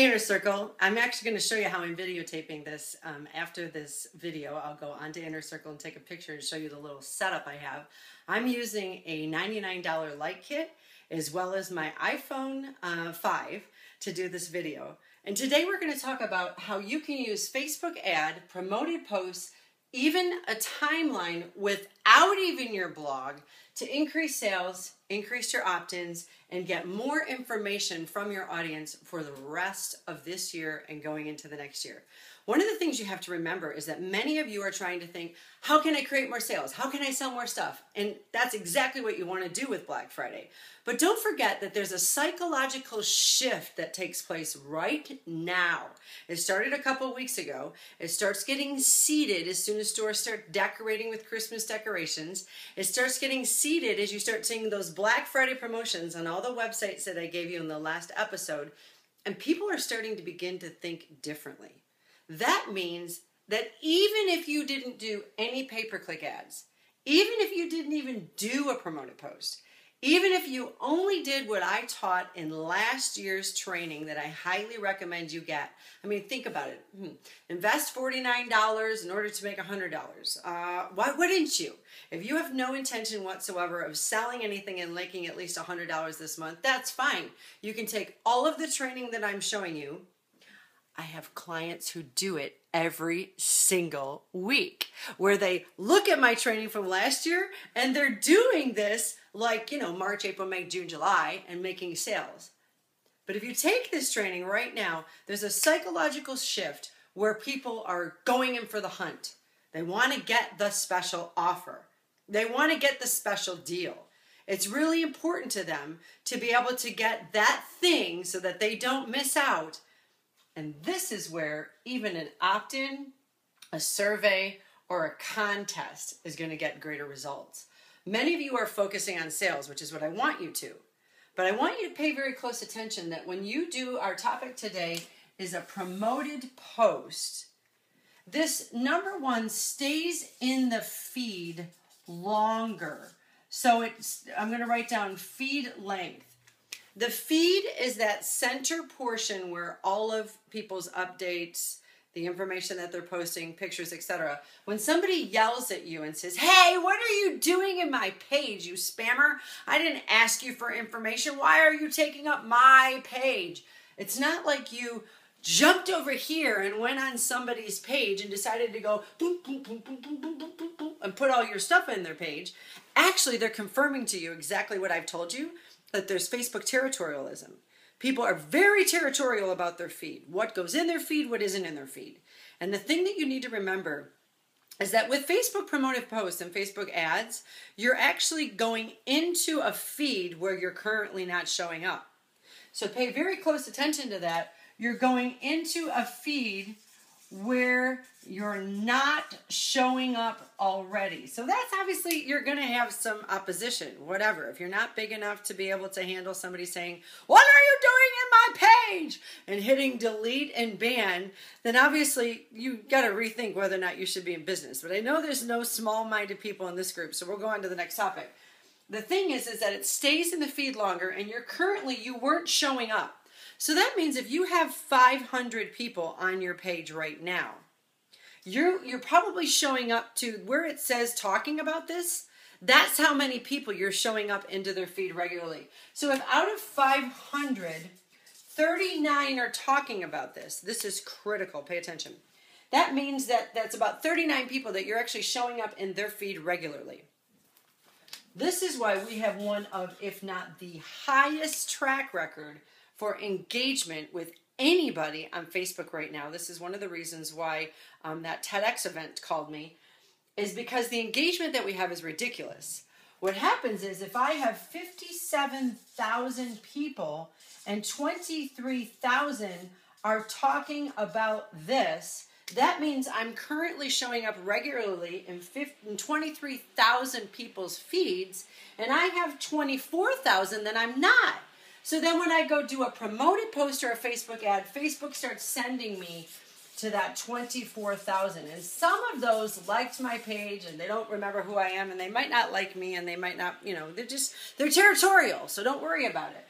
Hey Inner Circle, I'm actually going to show you how I'm videotaping this. After this video, I'll go onto Inner Circle and take a picture and show you the little setup I have. I'm using a $99 light kit as well as my iPhone 5 to do this video. And today we're going to talk about how you can use Facebook ad, promoted posts, even a timeline without even your blog to increase sales, increase your opt-ins, and get more information from your audience for the rest of this year and going into the next year. One of the things you have to remember is that many of you are trying to think, how can I create more sales? How can I sell more stuff? And that's exactly what you want to do with Black Friday. But don't forget that there's a psychological shift that takes place right now. It started a couple weeks ago. It starts getting seeded as soon as stores start decorating with Christmas decorations. It starts getting seeded as you start seeing those Black Friday promotions on all the websites that I gave you in the last episode. And people are starting to begin to think differently. That means that even if you didn't do any pay-per-click ads, even if you didn't even do a promoted post, even if you only did what I taught in last year's training that I highly recommend you get. I mean, think about it. Invest $49 in order to make $100. Why wouldn't you? If you have no intention whatsoever of selling anything and making at least $100 this month, that's fine. You can take all of the training that I'm showing you. I have clients who do it every single week where they look at my training from last year and they're doing this like, March, April, May, June, July and making sales. But if you take this training right now, there's a psychological shift where people are going in for the hunt. They want to get the special offer. They want to get the special deal. It's really important to them to be able to get that thing so that they don't miss out. And this is where even an opt-in, a survey, or a contest is going to get greater results. Many of you are focusing on sales, which is what I want you to. But I want you to pay very close attention that when you do, our topic today is a promoted post. This number one stays in the feed longer. So I'm going to write down feed length. The feed is that center portion where all of people's updates, the information that they're posting, pictures, etc. When somebody yells at you and says, "Hey, what are you doing in my page, you spammer? I didn't ask you for information. Why are you taking up my page?" It's not like you jumped over here and went on somebody's page and decided to go boom, boom, boom, boom, boom, boom, boom, boom, boom, and put all your stuff in their page. Actually, they're confirming to you exactly what I've told you, that there's Facebook territorialism. People are very territorial about their feed. What goes in their feed, what isn't in their feed. And the thing that you need to remember is that with Facebook promoted posts and Facebook ads, you're actually going into a feed where you're currently not showing up. So pay very close attention to that. You're going into a feed where you're not showing up already. So that's obviously, you're going to have some opposition, whatever. If you're not big enough to be able to handle somebody saying, "What are you doing in my page?" and hitting delete and ban, then obviously you got to rethink whether or not you should be in business. But I know there's no small-minded people in this group, so we'll go on to the next topic. The thing is that it stays in the feed longer, and you weren't showing up. So that means if you have 500 people on your page right now, you're probably showing up to where it says talking about this. That's how many people you're showing up into their feed regularly. So if out of 500, 39 are talking about this, this is critical. Pay attention. That means that that's about 39 people that you're actually showing up in their feed regularly. This is why we have one of, if not the highest track record for engagement with anybody on Facebook right now. This is one of the reasons why that TEDx event called me, is because the engagement that we have is ridiculous. What happens is if I have 57,000 people and 23,000 are talking about this, that means I'm currently showing up regularly in 23,000 people's feeds, and I have 24,000 that I'm not. So then when I go do a promoted post or a Facebook ad, Facebook starts sending me to that 24,000. And some of those liked my page and they don't remember who I am and they might not like me and they might not, they're territorial. So don't worry about it.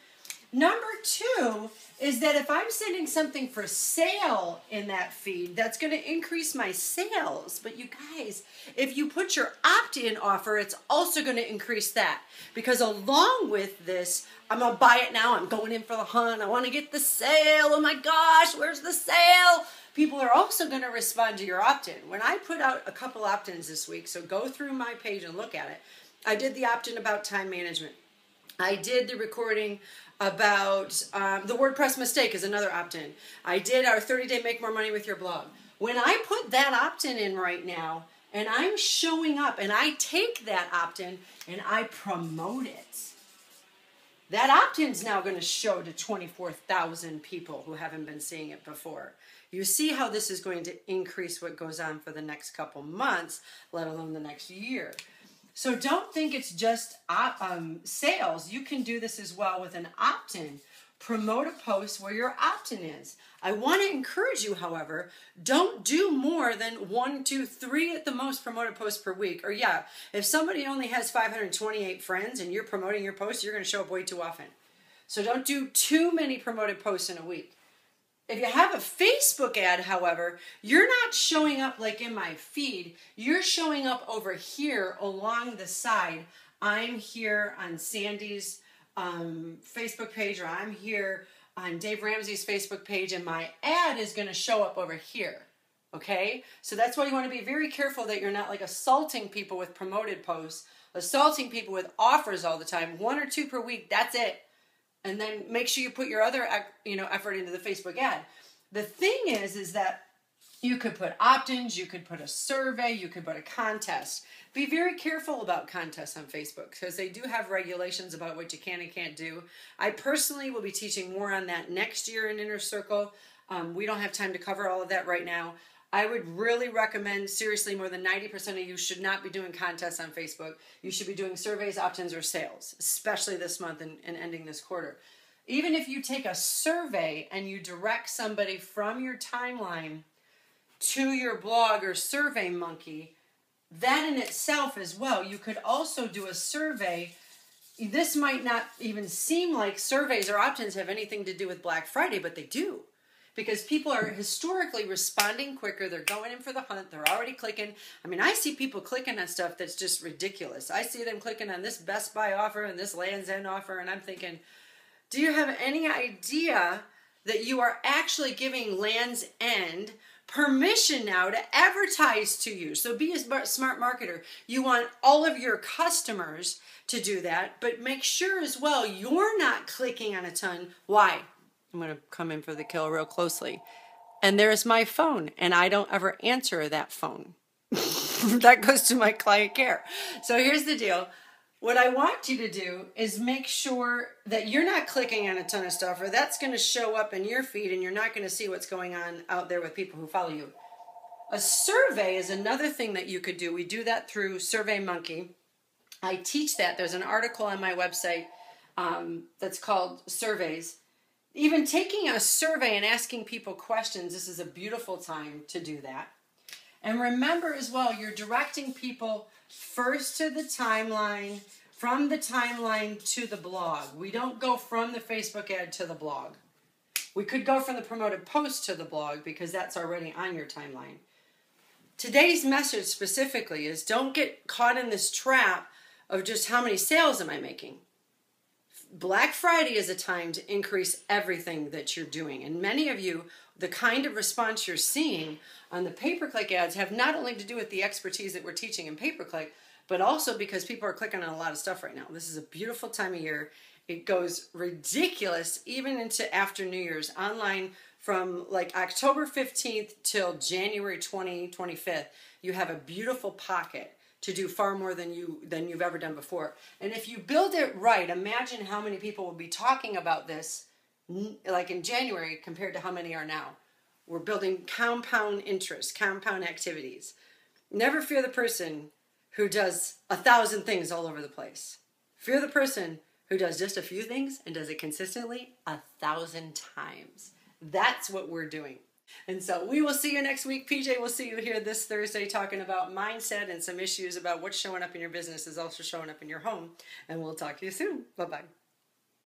Number two is that if I'm sending something for sale in that feed, that's going to increase my sales. But you guys, if you put your opt-in offer, it's also going to increase that. Because along with this, I'm going to buy it now. I'm going in for the hunt. I want to get the sale. Oh my gosh, where's the sale? People are also going to respond to your opt-in. When I put out a couple opt-ins this week, so go through my page and look at it. I did the opt-in about time management. I did the recording about the WordPress mistake is another opt-in. I did our 30-day make more money with your blog. When I put that opt-in in right now, and I'm showing up, and I take that opt-in, and I promote it, that opt-in's now going to show to 24,000 people who haven't been seeing it before. You see how this is going to increase what goes on for the next couple months, let alone the next year. So don't think it's just sales. You can do this as well with an opt-in. Promote a post where your opt-in is. I want to encourage you, however, don't do more than 1, 2, 3 at the most promoted posts per week. Or yeah, if somebody only has 528 friends and you're promoting your post, you're going to show up way too often. So don't do too many promoted posts in a week. If you have a Facebook ad, however, you're not showing up like in my feed. You're showing up over here along the side. I'm here on Sandy's Facebook page, or I'm here on Dave Ramsey's Facebook page, and my ad is going to show up over here. Okay? So that's why you want to be very careful that you're not like assaulting people with promoted posts, assaulting people with offers all the time. 1 or 2 per week, that's it. And then make sure you put your other effort into the Facebook ad. The thing is that you could put opt-ins, you could put a survey, you could put a contest. Be very careful about contests on Facebook because they do have regulations about what you can and can't do. I personally will be teaching more on that next year in Inner Circle. We don't have time to cover all of that right now. I would really recommend, seriously, more than 90% of you should not be doing contests on Facebook. You should be doing surveys, opt-ins, or sales, especially this month and ending this quarter. Even if you take a survey and you direct somebody from your timeline to your blog or Survey Monkey, that in itself as well. You could also do a survey. This might not even seem like surveys or opt-ins have anything to do with Black Friday, but they do. Because people are historically responding quicker. They're going in for the hunt. They're already clicking. I mean, I see people clicking on stuff that's just ridiculous. I see them clicking on this Best Buy offer and this Land's End offer, and I'm thinking, do you have any idea that you are actually giving Land's End permission now to advertise to you? So be a smart marketer. You want all of your customers to do that, but make sure as well you're not clicking on a ton. Why? I'm going to come in for the kill real closely. And there's my phone, and I don't ever answer that phone. That goes to my client care. So here's the deal. What I want you to do is make sure that you're not clicking on a ton of stuff, or that's going to show up in your feed, and you're not going to see what's going on out there with people who follow you. A survey is another thing that you could do. We do that through Survey Monkey. I teach that. There's an article on my website that's called Surveys. Even taking a survey and asking people questions, this is a beautiful time to do that. And remember as well, you're directing people first to the timeline, from the timeline to the blog. We don't go from the Facebook ad to the blog. We could go from the promoted post to the blog because that's already on your timeline. Today's message specifically is don't get caught in this trap of just how many sales am I making. Black Friday is a time to increase everything that you're doing. And many of you, the kind of response you're seeing on the pay-per-click ads have not only to do with the expertise that we're teaching in pay-per-click, but also because people are clicking on a lot of stuff right now. This is a beautiful time of year. It goes ridiculous even into after New Year's online from like October 15th till January 25th. You have a beautiful pocket to do far more than you've ever done before. And if you build it right, imagine how many people will be talking about this like in January compared to how many are now. We're building compound interest, compound activities. Never fear the person who does 1,000 things all over the place. Fear the person who does just a few things and does it consistently 1,000 times. That's what we're doing. And so we will see you next week. PJ will see you here this Thursday talking about mindset and some issues about what's showing up in your business is also showing up in your home. And we'll talk to you soon. Bye-bye.